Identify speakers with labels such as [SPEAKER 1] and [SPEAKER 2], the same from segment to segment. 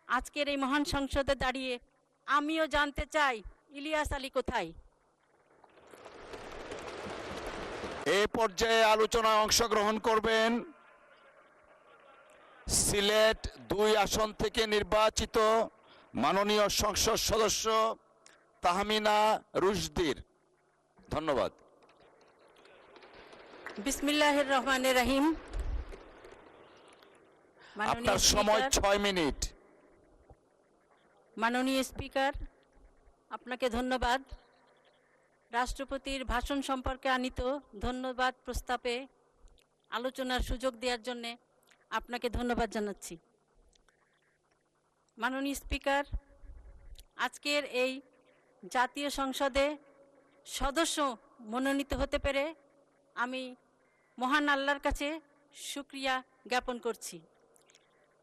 [SPEAKER 1] আজকের এই মহান সংসদে দাঁড়িয়ে আমিও জানতে চাই ইলিয়াস আলী কোথায়।
[SPEAKER 2] এ পর্যায়ে আলোচনায় অংশগ্রহণ করবেন সিলেট ২ আসন থেকে নির্বাচিত মাননীয় সংসদ সদস্য তাহমিনা রুশদীর। ধন্যবাদ।
[SPEAKER 1] বিসমিল্লাহির রহমানির রহিম।
[SPEAKER 2] আপনার সময় ৬ মিনিট।
[SPEAKER 1] মাননীয় স্পিকার, আপনাকে ধন্যবাদ। রাষ্ট্রপতির ভাষণ সম্পর্কে আনিত ধন্যবাদ প্রস্তাবে আলোচনার সুযোগ দেওয়ার জন্য আপনাকে ধন্যবাদ জানাচ্ছি। মাননীয় স্পিকার, আজকের এই জাতীয় সংসদে সদস্য মনোনীত হতে পেরে আমি মহান আল্লাহর কাছে শুকরিয়া জ্ঞাপন করছি।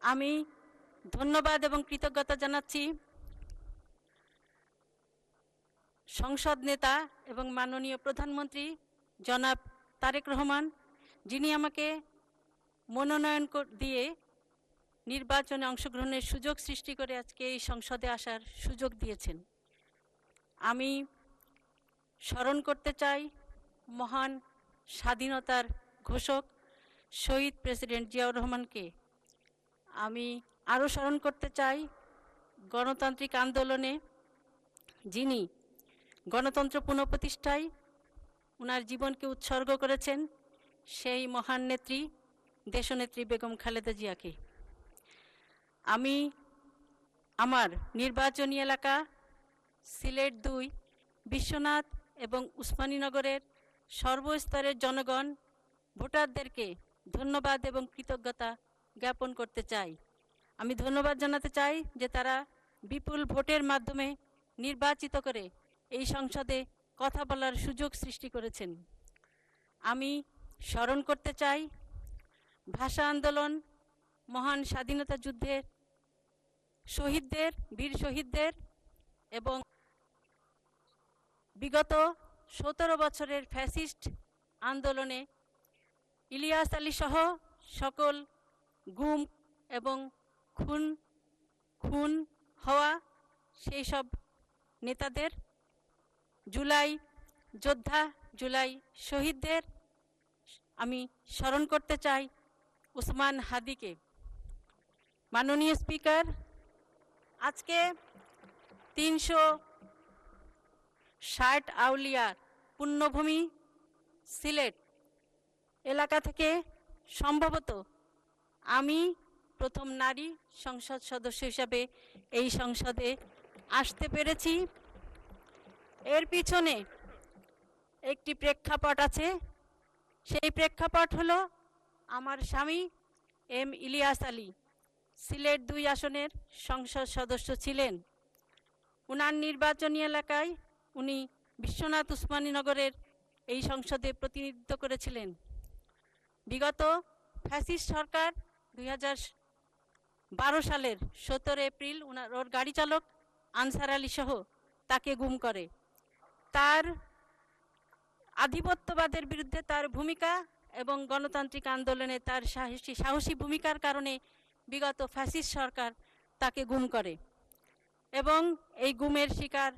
[SPEAKER 1] আমি ধন্যবাদ এবং কৃতজ্ঞতা জানাচ্ছি সংসদ নেতা এবং মাননীয় প্রধানমন্ত্রী জনাব তারেক রহমান, যিনি আমাকে মনোনয়ন দিয়ে নির্বাচনে অংশগ্রহণের সুযোগ সৃষ্টি করে আজকে এই সংসদে আসার সুযোগ দিয়েছেন। আমি স্মরণ করতে চাই মহান স্বাধীনতার ঘোষক শহীদ প্রেসিডেন্ট জিয়াউর রহমানকে। আমি আরও স্মরণ করতে চাই গণতান্ত্রিক আন্দোলনে যিনি গণতন্ত্র পুনঃপ্রতিষ্ঠায় ওনার জীবনকে উৎসর্গ করেছেন সেই মহান নেত্রী দেশনেত্রী বেগম খালেদা জিয়াকে। আমি আমার নির্বাচনী এলাকা সিলেট ২ বিশ্বনাথ এবং উসমানীনগরের সর্বস্তরের জনগণ ভোটারদেরকে ধন্যবাদ এবং কৃতজ্ঞতা জ্ঞাপন করতে চাই। আমি ধন্যবাদ জানাতে চাই যে তারা বিপুল ভোটের মাধ্যমে নির্বাচিত করে এই সংসদে কথা বলার সুযোগ সৃষ্টি করেছেন। আমি স্মরণ করতে চাই ভাষা আন্দোলন, মহান স্বাধীনতা যুদ্ধের শহীদদের, বীর শহীদদের এবং বিগত ১৭ বছরের ফ্যাসিস্ট আন্দোলনে ইলিয়াস আলী সহ সকল গুম এবং খুন হওয়া সেই সব নেতাদের, জুলাই যোদ্ধা, জুলাই শহীদদের আমি স্মরণ করতে চাই ওসমান হাদিকে। মাননীয় স্পিকার, আজকে ৩৬০ আউলিয়ার পুণ্যভূমি সিলেট এলাকা থেকে সম্ভবত আমি প্রথম নারী সংসদ সদস্য হিসাবে এই সংসদে আসতে পেরেছি। এর পিছনে একটি প্রেক্ষাপট আছে। সেই প্রেক্ষাপট হলো আমার স্বামী এম ইলিয়াস আলী সিলেট ২ আসনের সংসদ সদস্য ছিলেন। উনার নির্বাচনী এলাকায় উনি বিশ্বনাথ উসমানীনগরের এই সংসদে প্রতিনিধিত্ব করেছিলেন। বিগত ফ্যাসিস্ট সরকার ২০১২ সালের ১৭ এপ্রিল ওর গাড়ি চালক আনসার আলী সহ তাকে গুম করে। তার আধিপত্যবাদের বিরুদ্ধে তার ভূমিকা এবং গণতান্ত্রিক আন্দোলনে তার সাহসী ভূমিকার কারণে বিগত ফ্যাসিস্ট সরকার তাকে গুম করে এবং এই গুমের শিকার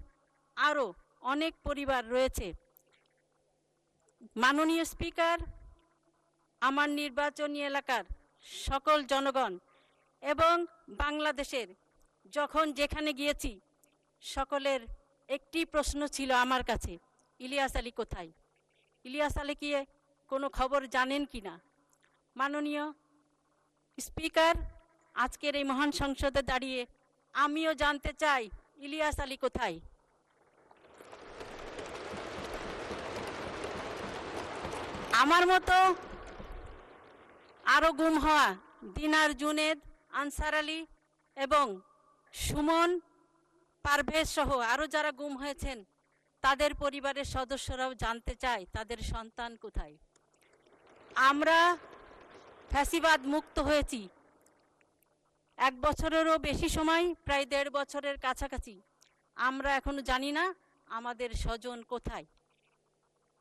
[SPEAKER 1] আরও অনেক পরিবার রয়েছে। মাননীয় স্পিকার, আমার নির্বাচনী এলাকার সকল জনগণ এবং বাংলাদেশের যখন যেখানে গিয়েছি সকলের একটি প্রশ্ন ছিল আমার কাছে, ইলিয়াস আলী কোথায়? ইলিয়াস আলী কি কোনো খবর জানেন কি না? মাননীয় স্পিকার, আজকের এই মহান সংসদে দাঁড়িয়ে আমিও জানতে চাই ইলিয়াস আলী কোথায়। আমার মতো আরও গুম হওয়া দিনার, জুনেদ, আনসার আলী এবং সুমন, পারভেজ সহ আরও যারা গুম হয়েছেন তাদের পরিবারের সদস্যরাও জানতে চায় তাদের সন্তান কোথায়। আমরা ফ্যাসিবাদ মুক্ত হয়েছি ১ বছরেরও বেশি সময়, প্রায় ১.৫ বছরের কাছাকাছি। আমরা এখনো জানি না আমাদের স্বজন কোথায়।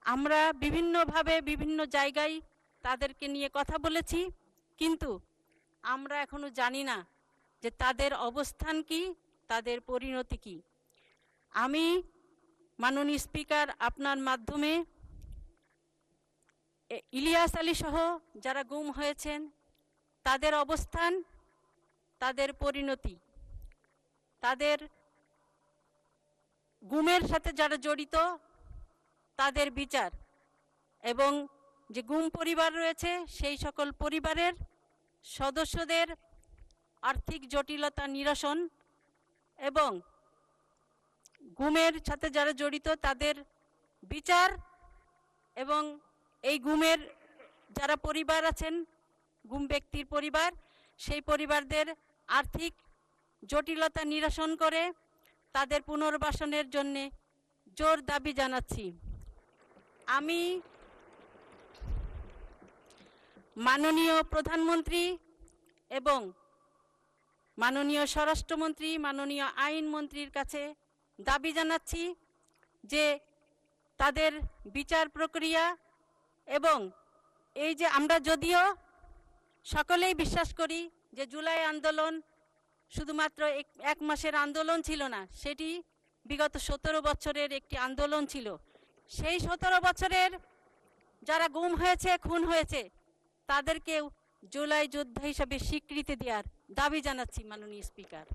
[SPEAKER 1] আমরা বিভিন্নভাবে বিভিন্ন জায়গায় তাদেরকে নিয়ে কথা বলেছি, কিন্তু আমরা এখনো জানি না যে তাদের অবস্থান কি, তাদের পরিণতি কি। আমি মাননীয় স্পিকার আপনার মাধ্যমে ইলিয়াস আলী সহ যারা গুম হয়েছেন তাদের অবস্থান, তাদের পরিণতি, তাদের গুমের সাথে যারা জড়িত তাদের বিচার এবং যে গুম পরিবার রয়েছে সেই সকল পরিবারের সদস্যদের আর্থিক জটিলতা নিরসন এবং গুমের সাথে যারা জড়িত তাদের বিচার এবং এই গুমের যারা পরিবার আছেন, গুম ব্যক্তির পরিবার, সেই পরিবারদের আর্থিক জটিলতা নিরসন করে তাদের পুনর্বাসনের জন্য জোর দাবি জানাচ্ছি। আমি মাননীয় প্রধানমন্ত্রী এবং মাননীয় স্বরাষ্ট্রমন্ত্রী, মাননীয় আইনমন্ত্রীর কাছে দাবি জানাচ্ছি যে তাদের বিচার প্রক্রিয়া এবং এই যে আমরা যদিও সকলেই বিশ্বাস করি যে জুলাই আন্দোলন শুধুমাত্র এক মাসের আন্দোলন ছিল না, সেটি বিগত 17 বছরের একটি আন্দোলন ছিল। সেই 17 বছরের যারা গুম হয়েছে, খুন হয়েছে, তাদেরকেও জুলাই যোদ্ধা হিসাবে স্বীকৃতি দেওয়ার দাবি জানাচ্ছি মাননীয় স্পিকার।